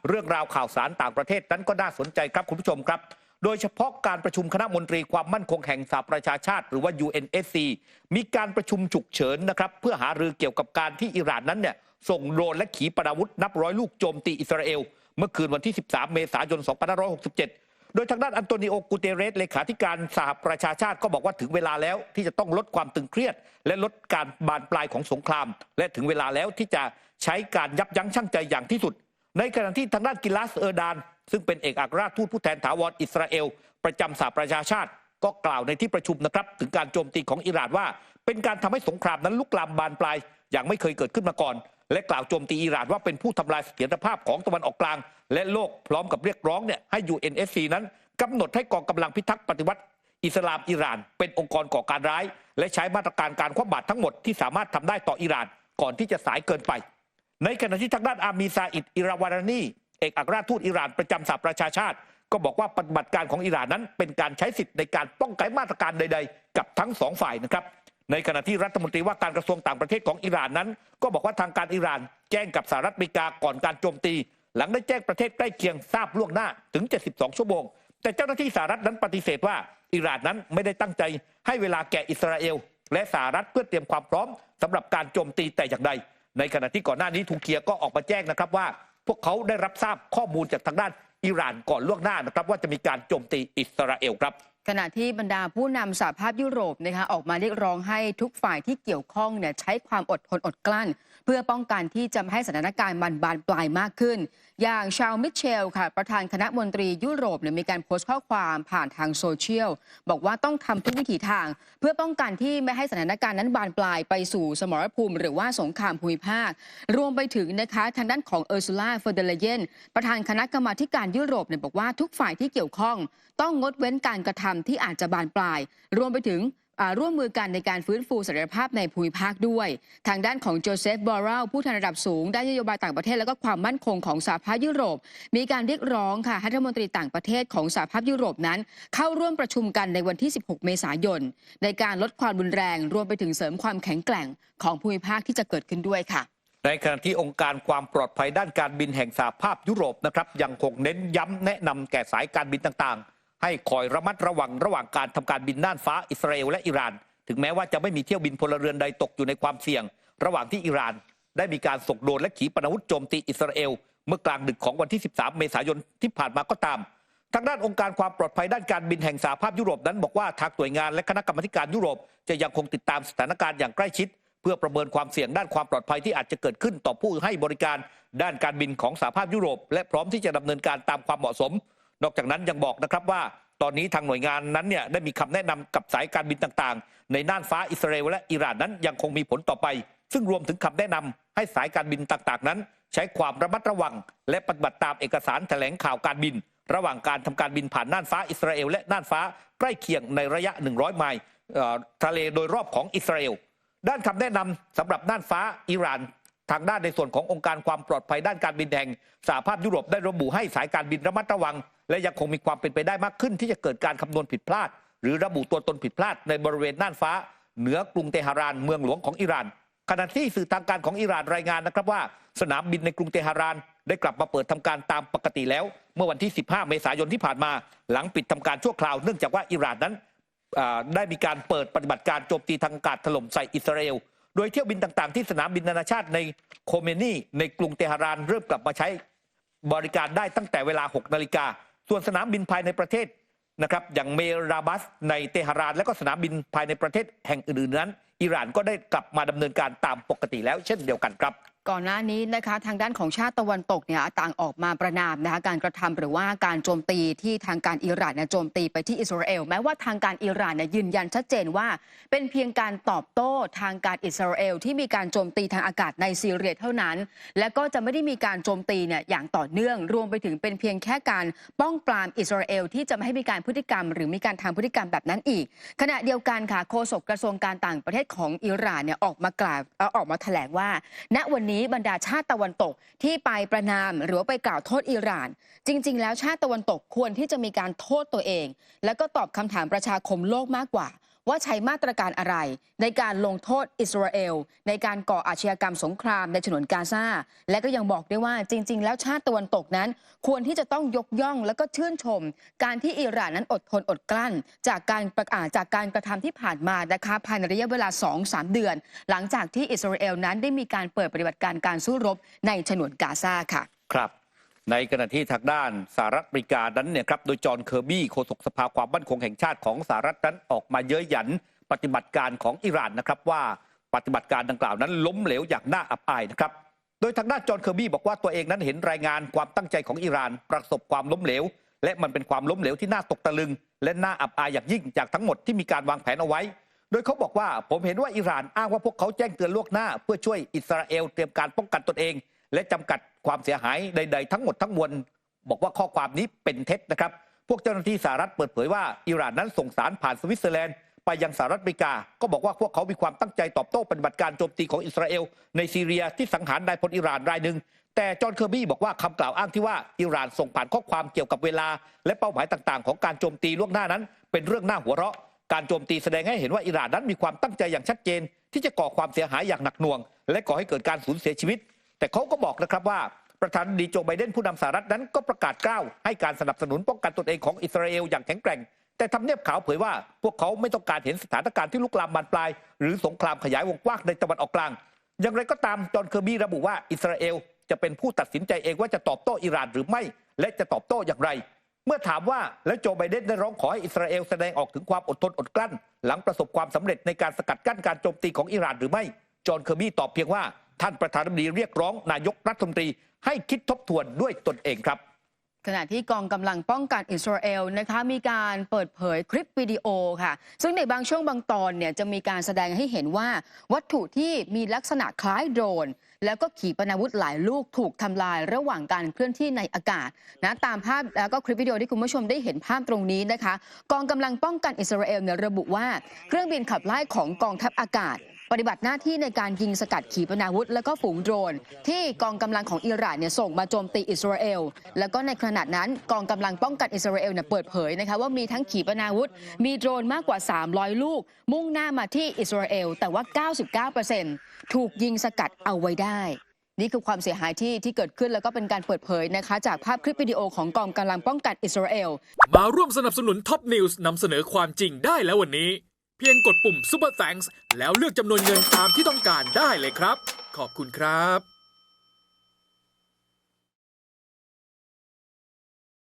เรื่องราวข่าวสารต่างประเทศนั้นก็น่าสนใจครับคุณผู้ชมครับโดยเฉพาะการประชุมคณะมนตรีความมั่นคงแห่งสหประชาชาติหรือว่า UNSC มีการประชุมฉุกเฉินนะครับเพื่อหารือเกี่ยวกับการที่อิหร่านนั้นเนี่ยส่งโดรนและขีปนาวุธนับร้อยลูกโจมตีอิสราเอลเมื่อคืนวันที่ 13 เมษายน 2567 โดยทางด้านอันโตนิโอ กูเตเรสเลขาธิการสหประชาชาติก็บอกว่าถึงเวลาแล้วที่จะต้องลดความตึงเครียดและลดการบานปลายของสงครามและถึงเวลาแล้วที่จะใช้การยับยั้งชั่งใจอย่างที่สุดในขณะที่ทางด้านกิลาสเออร์ดานซึ่งเป็นเอกอัครราชทูตผู้แทนถาวรอิสราเอลประจำสหประชาชาติก็กล่าวในที่ประชุมนะครับถึงการโจมตีของอิหร่านว่าเป็นการทำให้สงครามนั้นลุกลามบานปลายอย่างไม่เคยเกิดขึ้นมาก่อนและกล่าวโจมตีอิหร่านว่าเป็นผู้ทำลายเสถียรภาพของตะวันออกกลางและโลกพร้อมกับเรียกร้องเนี่ยให้ UNSC นั้นกำหนดให้กองกำลังพิทักษ์ปฏิวัติอิสลามอิหร่านเป็นองค์กรก่อการร้ายและใช้มาตรการการคว่ำบาตรทั้งหมดที่สามารถทำได้ต่ออิหร่านก่อนที่จะสายเกินไปในขณะที่ทางด้านอามีซาอิดอิราวารานีเอกอัครราชทูตอิหร่านประจำสหประชาชาติก็บอกว่าปฏิบัติการของอิหร่านนั้นเป็นการใช้สิทธิ์ในการป้องกันมาตรการใดๆกับทั้งสองฝ่ายนะครับในขณะที่รัฐมนตรีว่าการกระทรวงต่างประเทศของอิหร่านนั้นก็บอกว่าทางการอิหร่านแจ้งกับสหรัฐอเมริกาก่อนการโจมตีหลังได้แจ้งประเทศใกล้เคียงทราบล่วงหน้าถึง72 ชั่วโมงแต่เจ้าหน้าที่สหรัฐนั้นปฏิเสธว่าอิหร่านนั้นไม่ได้ตั้งใจให้เวลาแก่อิสราเอลและสหรัฐเพื่อเตรียมความพร้อมสำหรับการโจมตีแต่อย่างใดในขณะที่ก่อนหน้านี้ทูรกีก็ออกมาแจ้งนะครับว่าพวกเขาได้รับทราบข้อมูลจากทางด้านอิหร่านก่อนล่วงหน้านะครับว่าจะมีการโจมตีอิสราเอลครับขณะที่บรรดาผู้นำสหภาพยุโรปนะคะออกมาเรียกร้องให้ทุกฝ่ายที่เกี่ยวข้องเนี่ยใช้ความอดทนอดกลั้นเพื่อป้องกันที่จะไม่ให้สถานการณ์มันบานปลายมากขึ้นอย่างชาร์ลส์มิเชลค่ะประธานคณะมนตรียุโรปเนี่ยมีการโพสต์ข้อความผ่านทางโซเชียลบอกว่าต้องทำทุกวิถีทางเพื่อป้องกันที่ไม่ให้สถานการณ์นั้นบานปลายไปสู่สมรภูมิหรือว่าสงครามภูมิภาครวมไปถึงนะคะทางด้านของเออร์ซูลา ฟอนเดอร์เลเยนประธานคณะกรรมาการยุโรปเนี่ยบอกว่าทุกฝ่ายที่เกี่ยวข้องต้องงดเว้นการกระทำที่อาจจะบานปลายรวมไปถึงร่วมมือกันในการฟื้นฟูเสถียรภาพในภูมิภาคด้วยทางด้านของโจเซฟ บอรัลผู้แทนระดับสูงด้านนโยบายต่างประเทศและก็ความมั่นคงของสหภาพยุโรปมีการเรียกร้องค่ะให้รัฐมนตรีต่างประเทศของสหภาพยุโรปนั้นเข้าร่วมประชุมกันในวันที่ 16 เมษายนในการลดความรุนแรงรวมไปถึงเสริมความแข็งแกร่งของภูมิภาคที่จะเกิดขึ้นด้วยค่ะในขณะที่องค์การความปลอดภัยด้านการบินแห่งสหภาพยุโรปนะครับยังคงเน้นย้ำแนะนำแก่สายการบินต่างๆให้คอยระมัดระวังระหว่างการทำการบินน่านฟ้าอิสราเอลและอิหร่านถึงแม้ว่าจะไม่มีเที่ยวบินพลเรือนใดตกอยู่ในความเสี่ยงระหว่างที่อิหร่านได้มีการส่งโดรนและขีปนาวุธโจมตีอิสราเอลเมื่อกลางดึกของวันที่ 13 เมษายนที่ผ่านมาก็ตามทางด้านองค์การความปลอดภัยด้านการบินแห่งสหภาพยุโรปนั้นบอกว่าทางหน่วยงานและคณะกรรมาการยุโรปจะยังคงติดตามสถานการณ์อย่างใกล้ชิดเพื่อประเมินความเสี่ยงด้านความปลอดภัยที่อาจจะเกิดขึ้นต่อผู้ให้บริการด้านการบินของสหภาพยุโรปและพร้อมที่จะดำเนินการตามความเหมาะสมนอกจากนั้นยังบอกนะครับว่าตอนนี้ทางหน่วยงานนั้นเนี่ยได้มีคำแนะนำกับสายการบินต่างๆในน่านฟ้าอิสราเอลและอิหร่านนั้นยังคงมีผลต่อไปซึ่งรวมถึงคำแนะนำให้สายการบินต่างๆนั้นใช้ความระมัดระวังและปฏิบัติตามเอกสารแถลงข่าวการบินระหว่างการทำการบินผ่านน่านฟ้าอิสราเอลและน่านฟ้าใกล้เคียงในระยะ 100 ไมล์ทะเลโดยรอบของอิสราเอลด้านคำแนะนำสำหรับน่านฟ้าอิหร่านทางด้านในส่วนขององค์การความปลอดภัยด้านการบินแห่งสหภาพยุโรปได้ระบุให้สายการบินระมัดระวังและยังคงมีความเป็นไปได้มากขึ้นที่จะเกิดการคำนวณผิดพลาดหรือระบุตัวตนผิดพลาดในบริเวณน่านฟ้าเหนือกรุงเตหะรานเมืองหลวงของอิหร่านขณะที่สื่อทางการของอิหร่านรายงานนะครับว่าสนามบินในกรุงเตหะรานได้กลับมาเปิดทำการตามปกติแล้วเมื่อวันที่ 15 เมษายนที่ผ่านมาหลังปิดทำการชั่วคราวเนื่องจากว่าอิหร่านนั้นได้มีการเปิดปฏิบัติการโจมตีทางอากาศถล่มใส่อิสราเอลโดยเที่ยวบินต่างๆที่สนามบินนานาชาติในโคเมนีในกรุงเตหะรานเริ่มกลับมาใช้บริการได้ตั้งแต่เวลา 6 นาฬิกาส่วนสนามบินภายในประเทศนะครับอย่างเมราบัสในเตหะรานและก็สนามบินภายในประเทศแห่งอื่นๆนั้นอิหร่านก็ได้กลับมาดำเนินการตามปกติแล้วเช่นเดียวกันครับก่อนหน้านี้นะคะทางด้านของชาติตะวันตกเนี่ยต่างออกมาประณามนะคะการกระทำหรือว่าการโจมตีที่ทางการอิหร่านโจมตีไปที่อิสราเอลแม้ว่าทางการอิหร่านยืนยันชัดเจนว่าเป็นเพียงการตอบโต้ทางการอิสราเอลที่มีการโจมตีทางอากาศในซีเรียเท่านั้นและก็จะไม่ได้มีการโจมตีเนี่ยอย่างต่อเนื่องรวมไปถึงเป็นเพียงแค่การป้องปรามอิสราเอลที่จะไม่ให้มีการพฤติกรรมหรือมีการทำพฤติกรรมแบบนั้นอีกขณะเดียวกันค่ะโฆษกกระทรวงการต่างประเทศของอิหร่านออกมาแถลงว่าณวันนี้บรรดาชาติตะวันตกที่ไปประณามหรือว่าไปกล่าวโทษอิหร่านจริงๆแล้วชาติตะวันตกควรที่จะมีการโทษตัวเองแล้วก็ตอบคำถามประชาคมโลกมากกว่า ว่าใช้มาตรการอะไรในการลงโทษอิสราเอลในการก่ออาชญากรรมสงครามในฉนวนกาซาและก็ยังบอกด้วยว่าจริงๆแล้วชาติตะวันตกนั้นควรที่จะต้องยกย่องแล้วก็ชื่นชมการที่อิหร่านนั้นอดทนอดกลั้นจากการกระทำที่ผ่านมานะคะภายในระยะเวลา 2-3 เดือนหลังจากที่อิสราเอลนั้นได้มีการเปิดปฏิบัติการสู้รบในฉนวนกาซาค่ะครับในขณะที่ทางด้านสหรัฐอเมริกานั้นเนี่ยครับโดยจอห์นเคอร์บี้โฆษกสภาความมั่นคงแห่งชาติของสหรัฐนั้นออกมาเย้ยหยันปฏิบัติการของอิหร่านนะครับว่าปฏิบัติการดังกล่าวนั้นล้มเหลวอย่างน่าอับอายนะครับโดยทางด้านจอห์นเคอร์บี้บอกว่าตัวเองนั้นเห็นรายงานความตั้งใจของอิหร่านประสบความล้มเหลวและมันเป็นความล้มเหลวที่น่าตกตะลึงและน่าอับอายอย่างยิ่งจากทั้งหมดที่มีการวางแผนเอาไว้โดยเขาบอกว่าผมเห็นว่าอิหร่านอ้างว่าพวกเขาแจ้งเตือนล่วงหน้าเพื่อช่วยอิสราเอลเตรียมการป้องกันตนเองและจำกัดความเสียหายใดๆทั้งหมดทั้งมวลบอกว่าข้อความนี้เป็นเท็จนะครับพวกเจ้าหน้าที่สหรัฐเปิดเผยว่าอิหร่านนั้นส่งสารผ่านสวิตเซอร์แลนด์ไปยังสหรัฐอเมริกาก็บอกว่าพวกเขามีความตั้งใจตอบโต้ปฏิบัติการโจมตีของอิสราเอลในซีเรียที่สังหารนายพลอิหร่านรายหนึ่งแต่จอห์นเคอร์บี้บอกว่าคำกล่าวอ้างที่ว่าอิหร่านส่งผ่านข้อความเกี่ยวกับเวลาและเป้าหมายต่างๆของการโจมตีล่วงหน้านั้นเป็นเรื่องน่าหัวเราะการโจมตีแสดงให้เห็นว่าอิหร่านนั้นมีความตั้งใจอย่างชัดเจนที่จะก่อความเสียหายอย่างหนักหน่วงและก่อให้เกิดการสูญเสียชีวิตแต่เขาก็บอกนะครับว่าประธานาธิบดีโจไบเดนผู้นำสหรัฐนั้นก็ประกาศกล้าวให้การสนับสนุนป้องกันตนเองของอิสราเอลอย่างแข็งแกร่งแต่ทำเนียบขาวเผยว่าพวกเขาไม่ต้องการเห็นสถานการณ์ที่ลุกลามบานปลายหรือสงครามขยายวงกว้างในตะวันออกกลางอย่างไรก็ตามจอห์นเคอร์บี้ระบุว่าอิสราเอลจะเป็นผู้ตัดสินใจเองว่าจะตอบโต้อิหร่านหรือไม่และจะตอบโต้อย่างไรเมื่อถามว่าแล้วโจไบเดนได้ร้องขอให้อิสราเอลแสดงออกถึงความอดทนอดกลั้นหลังประสบความสำเร็จในการสกัดกั้นการโจมตีของอิหร่านหรือไม่จอห์นเคอร์บี้ตอบเพียงว่าท่านประธานาธิบดีเรียกร้องนายกรัฐมนตรีให้คิดทบทวนด้วยตนเองครับขณะที่กองกำลังป้องกันอิสราเอลนะคะมีการเปิดเผยคลิปวิดีโอค่ะซึ่งในบางช่วงบางตอนเนี่ยจะมีการแสดงให้เห็นว่าวัตถุที่มีลักษณะคล้ายโดรนแล้วก็ขีปนาวุธหลายลูกถูกทำลายระหว่างการเคลื่อนที่ในอากาศนะตามภาพแล้วก็คลิปวิดีโอที่คุณผู้ชมได้เห็นภาพตรงนี้นะคะกองกำลังป้องกันอิสราเอลเนี่ยระบุว่าเครื่องบินขับไล่ของกองทัพอากาศปฏิบัติหน้าที่ในการยิงสกัดขีปนาวุธและก็ฝูงโดรนที่กองกำลังของอิหร่านเนี่ยส่งมาโจมตีอิสราเอลแล้วก็ในขณะนั้นกองกำลังป้องกันอิสราเอลเนี่ยเปิดเผยนะคะว่ามีทั้งขีปนาวุธมีโดรนมากกว่า300ลูกมุ่งหน้ามาที่อิสราเอลแต่ว่า 99% ถูกยิงสกัดเอาไว้ได้นี่คือความเสียหายที่เกิดขึ้นแล้วก็เป็นการเปิดเผยนะคะจากภาพคลิปวิดีโอของกองกำลังป้องกันอิสราเอลมาร่วมสนับสนุนท็อปนิวส์นำเสนอความจริงได้แล้ววันนี้เพียงกดปุ่ม Super Thanks แล้วเลือกจำนวนเงินตามที่ต้องการได้เลยครับขอบคุณครับ